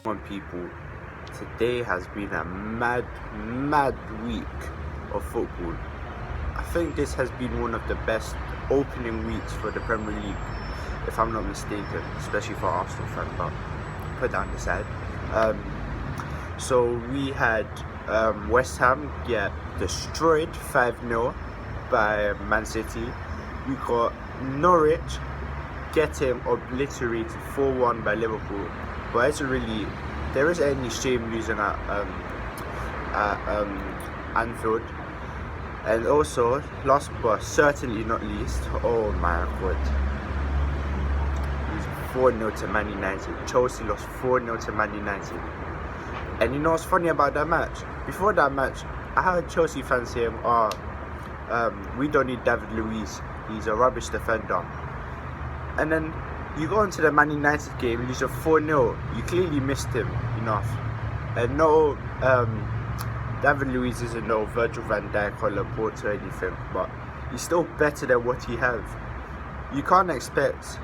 on, people, today has been a mad week of football. I think this has been one of the best opening weeks for the Premier League, if I'm not mistaken, especially for Arsenal fans, but put that on the side. So we had West Ham get destroyed 5-0 by Man City. We got Norwich getting obliterated 4-1 by Liverpool. But there isn't any shame losing at Anfield. And also, last but certainly not least, oh my god, it's 4-0 to Man United. Chelsea lost 4-0 to Man United. And you know what's funny about that match? Before that match, I heard Chelsea fans saying, we don't need David Luiz, he's a rubbish defender. And then you go into the Man United game, you lose a 4-0. You clearly missed him enough. And no, David Luiz isn't no Virgil van Dijk or Laporte or anything, but he's still better than what he has. You can't expect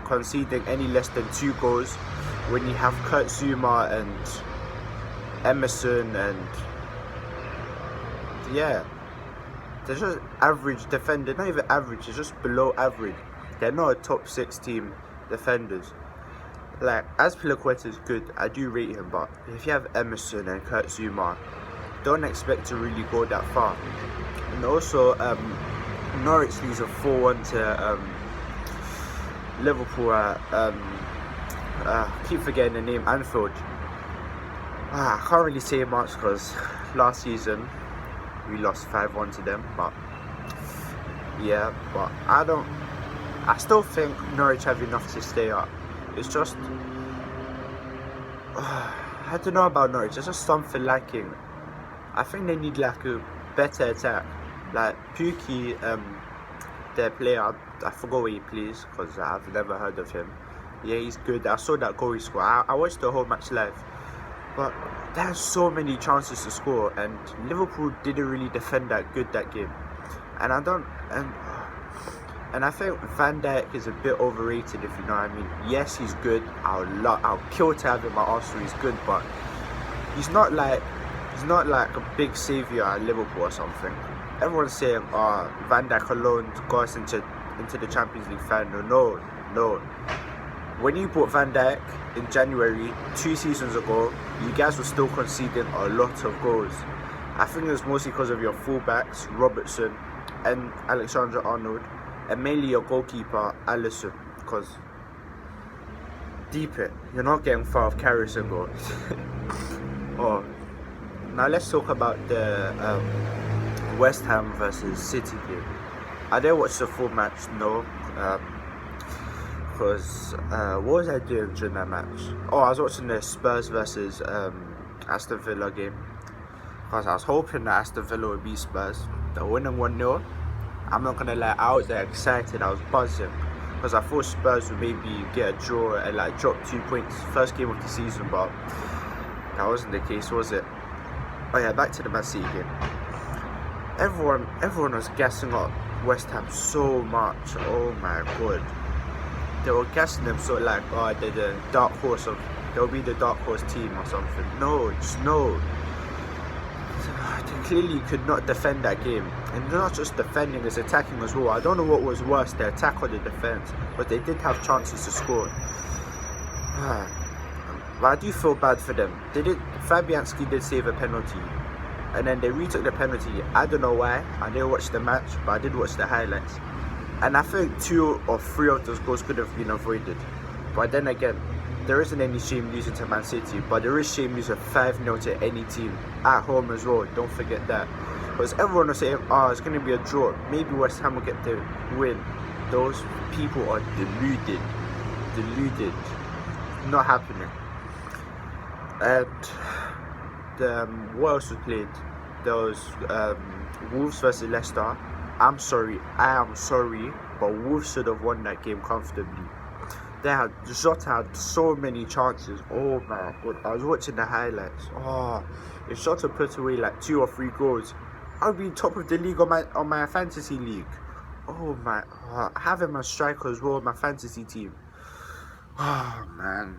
conceding any less than 2 goals when you have Kurt Zouma and Emerson, and yeah, they're just average defender. Not even average, they're just below average. They're not a top 6 team defenders. Like, Azpilicueta is good, I do rate him, but if you have Emerson and Kurt Zouma, don't expect to really go that far. And also, Norwich lose a 4-1 to Liverpool at keep forgetting the name, Anfield. I can't really say much because last season we lost 5-1 to them, but yeah, but I still think Norwich have enough to stay up. It's just I don't know about Norwich, there's just something lacking. I think they need like a better attack. Like Pukki, their player, I forgot where he plays because I've never heard of him. Yeah, he's good. I saw that goal he scored. I watched the whole match live. But there's so many chances to score, and Liverpool didn't really defend that good that game. And I think Van Dijk is a bit overrated, if you know what I mean. Yes, he's good. I'll kill to have him at Arsenal. He's good, but he's not like a big saviour at Liverpool or something. Everyone's saying, Van Dijk alone got us into the Champions League final. No. When you bought Van Dijk in January 2 seasons ago, you guys were still conceding a lot of goals. I think it was mostly because of your fullbacks, Robertson and Alexander-Arnold, and mainly your goalkeeper, Alisson, because deep it, you're not getting far off Carrison goals. Now let's talk about the West Ham versus City game. I didn't watch the full match, no. Because what was I doing during that match? I was watching the Spurs versus Aston Villa game. Because I was hoping that Aston Villa would beat Spurs. They're winning 1-0. I'm not gonna lie, I was excited, I was buzzing. Because I thought Spurs would maybe get a draw and like drop 2 points first game of the season, but that wasn't the case, was it? Oh yeah, back to the Man City game. Everyone was gassing up West Ham so much. Oh my god. They were gassing them so like, they're the dark horse they'll be the dark horse team or something. No. They clearly could not defend that game. And they're not just defending, it's attacking as well. I don't know what was worse, the attack or the defense, but they did have chances to score. But I do feel bad for them. Fabianski did save a penalty, and then they retook the penalty. I don't know why. I didn't watch the match, but I did watch the highlights. And I think 2 or 3 of those goals could have been avoided. But then again, there isn't any shame losing to Man City, but there is shame losing 5-0 to any team at home as well. Don't forget that. Because everyone was saying, it's going to be a draw. Maybe West Ham will get the win. Those people are deluded. Not happening. And what else was played? There was Wolves versus Leicester. I am sorry, but Wolves should have won that game comfortably. Jota had so many chances. Oh my god, I was watching the highlights. If Jota put away like 2 or 3 goals, I would be top of the league on my fantasy league. I have him as striker as well on my fantasy team. Oh man,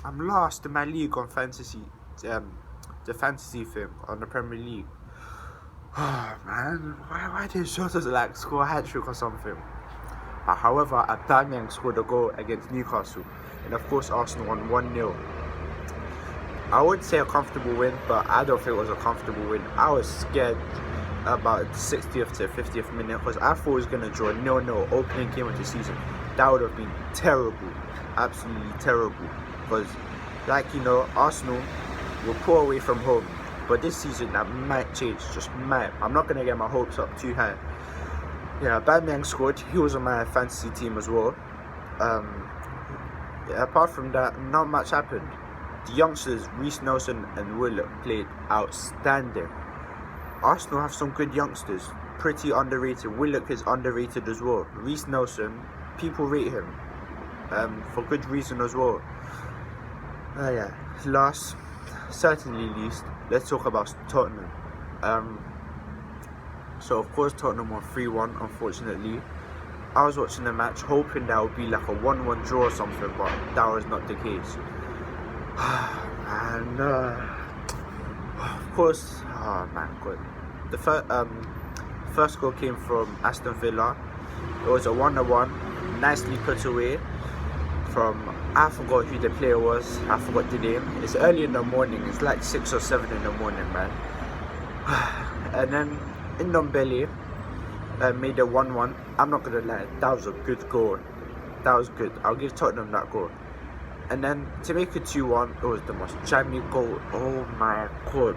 I'm last in my league on fantasy, the fantasy thing on the Premier League. Oh man, why did Jota like score a hat trick or something? However, Aubameyang scored a goal against Newcastle, and of course Arsenal won 1-0. I would say a comfortable win, but I don't think it was a comfortable win. I was scared about 60th to 50th minute because I thought it was going to draw 0-0 opening game of the season. That would have been terrible, absolutely terrible. Because, like you know, Arsenal will pull away from home, but this season that might change, just might. I'm not going to get my hopes up too high. Yeah, Aubameyang scored. He was on my fantasy team as well. Apart from that, not much happened. The youngsters, Reece Nelson and Willock, played outstanding. Arsenal have some good youngsters, pretty underrated. Willock is underrated as well. Reece Nelson, people rate him, for good reason as well. Yeah. Last, certainly least, let's talk about Tottenham. So of course Tottenham won 3-1, unfortunately. I was watching the match hoping that would be like a 1-1 draw or something, but that was not the case. And of course, oh man, good. The first goal came from Aston Villa. It was a 1-1, nicely put away from, I forgot who the player was, I forgot the name. It's early in the morning, it's like 6 or 7 in the morning, man. And then Ndombele made a 1-1. I'm not gonna lie, that was a good goal. That was good. I'll give Tottenham that goal. And then to make it 2-1, it was the most jammy goal. Oh my god.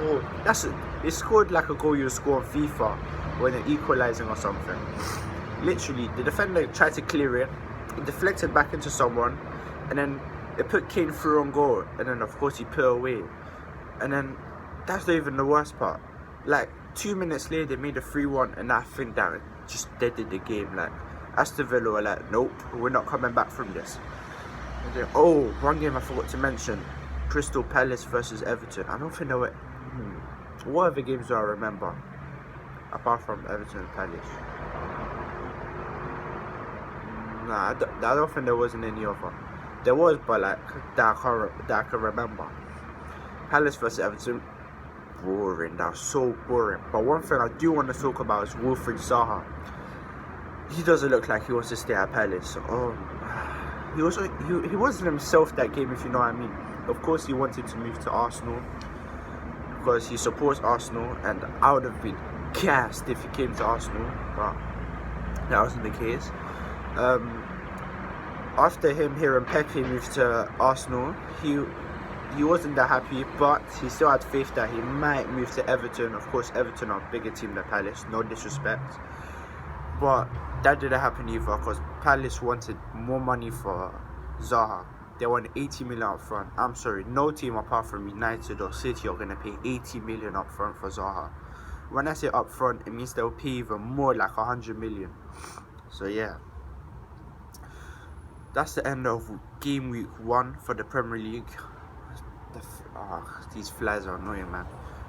Oh, that's it. It scored like a goal you score on FIFA when they're equalizing or something. Literally, the defender tried to clear it, it deflected back into someone, and then it put Kane through on goal, and then of course he put away. And then that's not even the worst part. Like 2 minutes later, they made a 3-1, and I think that just deaded the game. Like Aston Villa were like, nope, we're not coming back from this. And then, oh, one game I forgot to mention: Crystal Palace versus Everton. I don't think there were. What other games do I remember apart from Everton and Palace? Nah, I don't think there wasn't any other. There was, but like that I can remember. Palace versus Everton, boring. That was so boring. But one thing I do want to talk about is Wilfried Zaha. He doesn't look like he wants to stay at Palace. He wasn't himself that game, if you know what I mean. Of course, he wanted to move to Arsenal because he supports Arsenal, and I would have been gassed if he came to Arsenal, but that wasn't the case. After him hearing Pepe moved to Arsenal, he wasn't that happy, but he still had faith that he might move to Everton. Of course, Everton are a bigger team than Palace, no disrespect, but that didn't happen either because Palace wanted more money for Zaha. They wanted 80 million up front. I'm sorry, no team apart from United or City are going to pay 80 million up front for Zaha. When I say up front, it means they'll pay even more, like 100 million. So yeah, that's the end of game week 1 for the Premier League. These flies are annoying, man.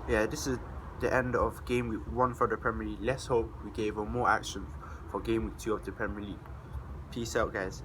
Yeah, this is the end of game week 1 for the Premier League. Let's hope we gave more action for game week 2 of the Premier League. Peace out, guys.